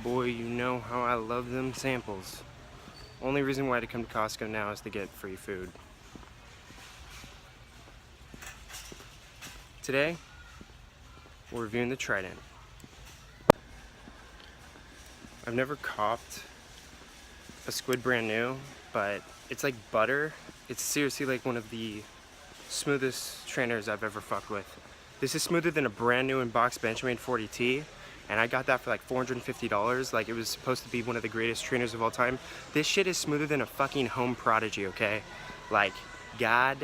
boy, you know how I love them samples. Only reason why to come to Costco now is to get free food. Today, we're reviewing the Trident. I've never copped a squid brand new, but it's like butter. It's seriously like one of the smoothest trainers I've ever fucked with. This is smoother than a brand new in-box Benchmade 40T, and I got that for like $450. Like, it was supposed to be one of the greatest trainers of all time. This shit is smoother than a fucking Home Prodigy, okay? Like, god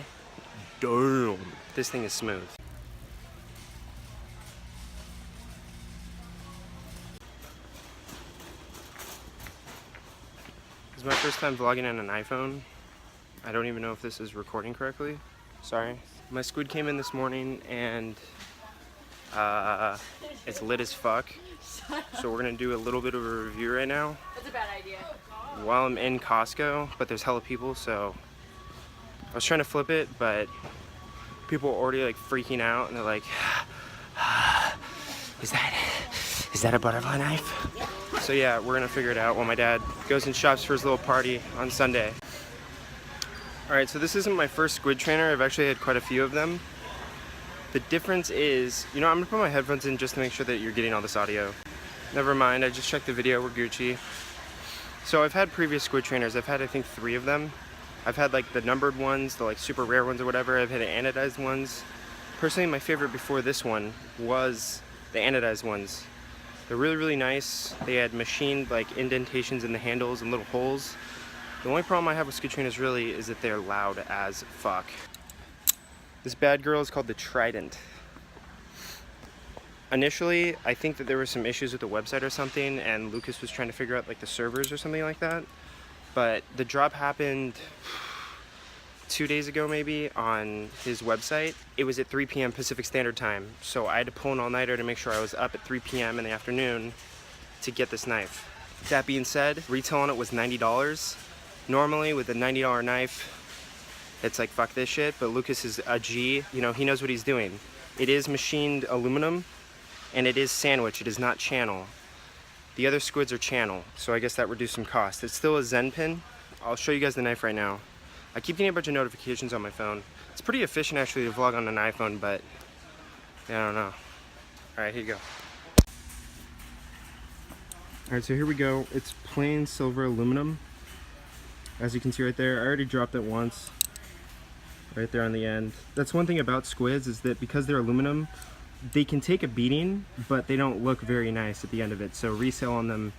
damn, this thing is smooth. This is my first time vlogging on an iPhone. I don't even know if this is recording correctly. Sorry. My squid came in this morning and it's lit as fuck. So we're gonna do a little bit of a review right now. That's a bad idea. While I'm in Costco, but there's hella people, so I was trying to flip it, but people are already like freaking out and they're like, is that a butterfly knife? So yeah, we're gonna figure it out while my dad goes and shops for his little party on Sunday. Alright, so this isn't my first squid trainer. I've actually had quite a few of them. The difference is, you know, I'm gonna put my headphones in just to make sure that you're getting all this audio. Never mind, I just checked the video, we're Gucci. So I've had previous squid trainers. I've had, I think, 3 of them. I've had like the numbered ones, the like super rare ones or whatever. I've had anodized ones. Personally, my favorite before this one was the anodized ones. They're really, really nice. They had machined like indentations in the handles and little holes. The only problem I have with squid trainers really is that they're loud as fuck. This bad girl is called the Trident. Initially, I think that there were some issues with the website or something, and Lucas was trying to figure out like the servers or something like that. But the drop happened 2 days ago maybe on his website. It was at 3 p.m. Pacific Standard Time, so I had to pull an all-nighter to make sure I was up at 3 p.m. in the afternoon to get this knife. That being said, retail on it was $90. Normally with a $90 knife, it's like fuck this shit, but Lucas is a G, you know, he knows what he's doing. It is machined aluminum, and it is sandwich, it is not channel. The other squids are channel, so I guess that reduced some cost. It's still a Zen pin. I'll show you guys the knife right now. I keep getting a bunch of notifications on my phone. It's pretty efficient actually to vlog on an iPhone, but yeah, I don't know. Alright, here you go. Alright, so here we go. It's plain silver aluminum. As you can see right there, I already dropped it once. Right there on the end. That's one thing about squids, is that because they're aluminum, they can take a beating, but they don't look very nice at the end of it. So resale on them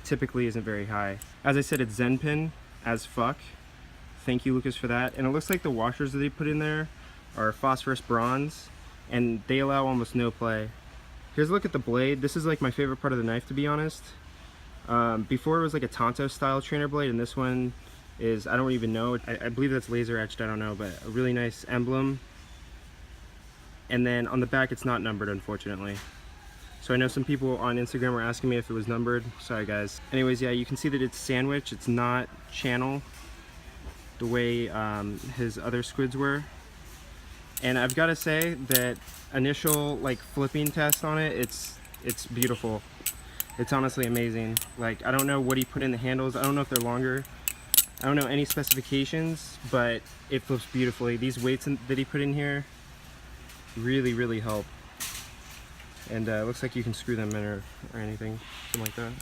typically isn't very high. As I said, it's Zen pin as fuck. Thank you, Lucas, for that. And it looks like the washers that they put in there are phosphorus bronze, and they allow almost no play. Here's a look at the blade. This is like my favorite part of the knife, to be honest. Before it was like a Tonto style trainer blade, and this one is, I don't even know, I believe that's laser etched, I don't know, but a really nice emblem. And then on the back it's not numbered, unfortunately. So I know some people on Instagram were asking me if it was numbered. Sorry guys. Anyways, yeah, you can see that it's sandwich, it's not channel the way his other squids were. And I've got to say that initial like flipping test on it, it's beautiful. It's honestly amazing. Like, I don't know what he put in the handles, I don't know if they're longer, I don't know any specifications, but it flips beautifully. These weights that he put in here really, really help. And it looks like you can screw them in or anything, something like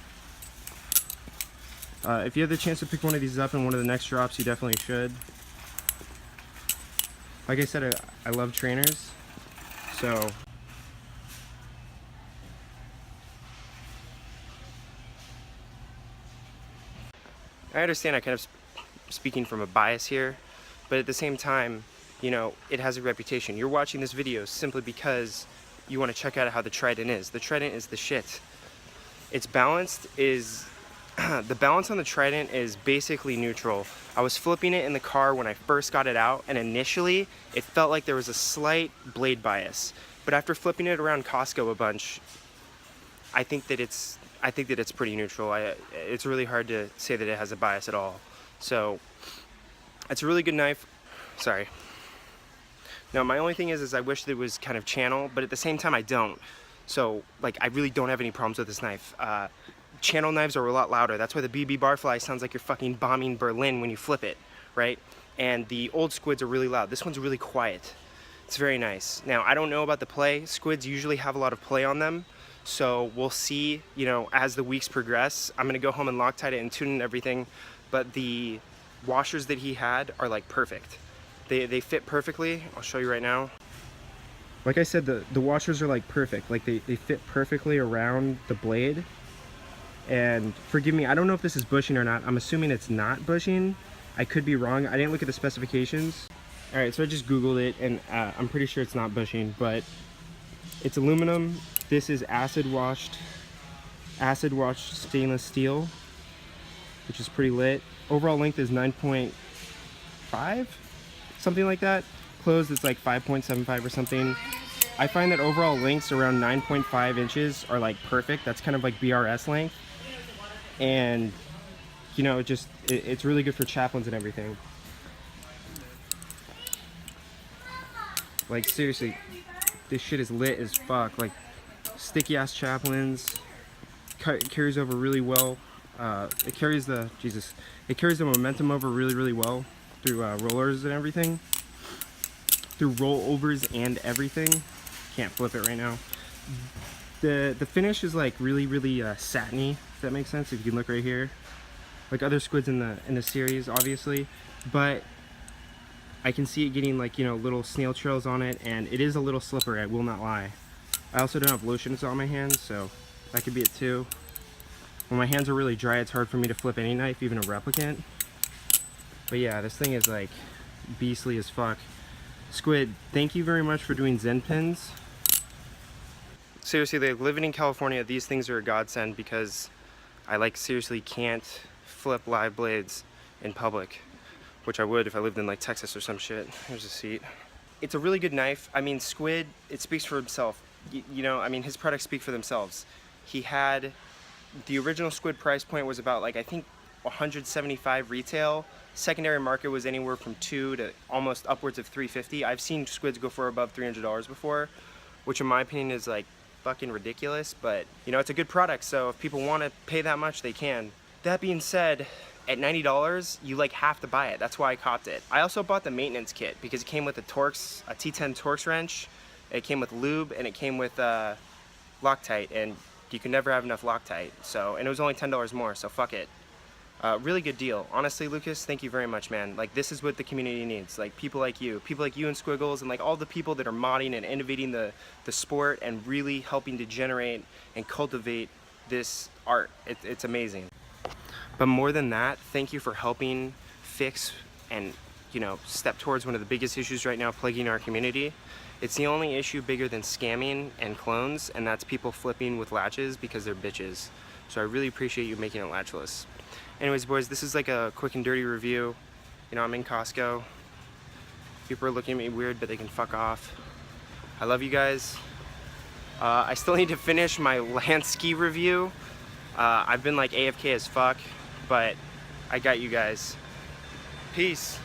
that. If you have the chance to pick one of these up in one of the next drops, you definitely should. Like I said, I love trainers, so I understand I kind of speaking from a bias here, but at the same time, you know, it has a reputation. You're watching this video simply because you want to check out how the Trident is. The Trident is the shit. Its balanced is, the balance on the Trident is basically neutral. I was flipping it in the car when I first got it out, and initially it felt like there was a slight blade bias. But after flipping it around Costco a bunch, I think that it's pretty neutral. It's really hard to say that it has a bias at all. So it's a really good knife. Sorry. Now my only thing is I wish that it was kind of channel, but at the same time I don't. So like, I really don't have any problems with this knife. channel knives are a lot louder. That's why the BB Barfly sounds like you're fucking bombing Berlin when you flip it, right? And the old squids are really loud. This one's really quiet. It's very nice. Now, I don't know about the play. Squids usually have a lot of play on them, so we'll see, you know, as the weeks progress. I'm gonna go home and Loctite it and tune in everything, but the washers that he had are like perfect. They fit perfectly. I'll show you right now. Like I said, the washers are like perfect. Like they fit perfectly around the blade. And forgive me, I don't know if this is bushing or not. I'm assuming it's not bushing. I could be wrong. I didn't look at the specifications. All right, so I just Googled it, and I'm pretty sure it's not bushing, but it's aluminum. This is acid washed stainless steel, which is pretty lit. Overall length is 9.5, something like that. Closed, it's like 5.75 or something. I find that overall lengths around 9.5 inches are like perfect. That's kind of like BRS length. And you know, it's really good for chaplains and everything. Like seriously, this shit is lit as fuck. Like sticky ass chaplains, carries over really well. It carries the momentum over really well through rollers and everything, through rollovers and everything. Can't flip it right now. The finish is like really satiny, if that makes sense. If you can look right here, like other squids in the series, obviously, but I can see it getting like, you know, little snail trails on it, and it is a little slippery, I will not lie. I also don't have lotions on my hands, so that could be it too. When my hands are really dry, it's hard for me to flip any knife, even a replicant. But yeah, this thing is like beastly as fuck. Squid, thank you very much for doing Zen pins. Seriously, like living in California, these things are a godsend, because I like seriously can't flip live blades in public, which I would if I lived in like Texas or some shit. Here's a seat. It's a really good knife. I mean, Squid, it speaks for himself. You know, I mean, his products speak for themselves. He had, the original Squid price point was about like, I think 175 retail. Secondary market was anywhere from $200 to almost upwards of $350. I've seen squids go for above $300 before, which in my opinion is like fucking ridiculous, but you know, it's a good product, so if people want to pay that much, they can. That being said, at $90, you like have to buy it. That's why I copped it. I also bought the maintenance kit because it came with a Torx, a T10 Torx wrench, it came with lube, and it came with Loctite, and you can never have enough Loctite. So, and it was only $10 more, so fuck it. Really good deal. Honestly, Lucas, thank you very much, man. Like, this is what the community needs. Like, people like you and Squiggles, and like all the people that are modding and innovating the sport and really helping to generate and cultivate this art. It's amazing. But more than that, thank you for helping fix and, you know, step towards one of the biggest issues right now plaguing our community. It's the only issue bigger than scamming and clones, and that's people flipping with latches because they're bitches. So I really appreciate you making it latchless. Anyways, boys, this is like a quick and dirty review. You know, I'm in Costco. People are looking at me weird, but they can fuck off. I love you guys. I still need to finish my Lansky review. I've been like AFK as fuck, but I got you guys. Peace.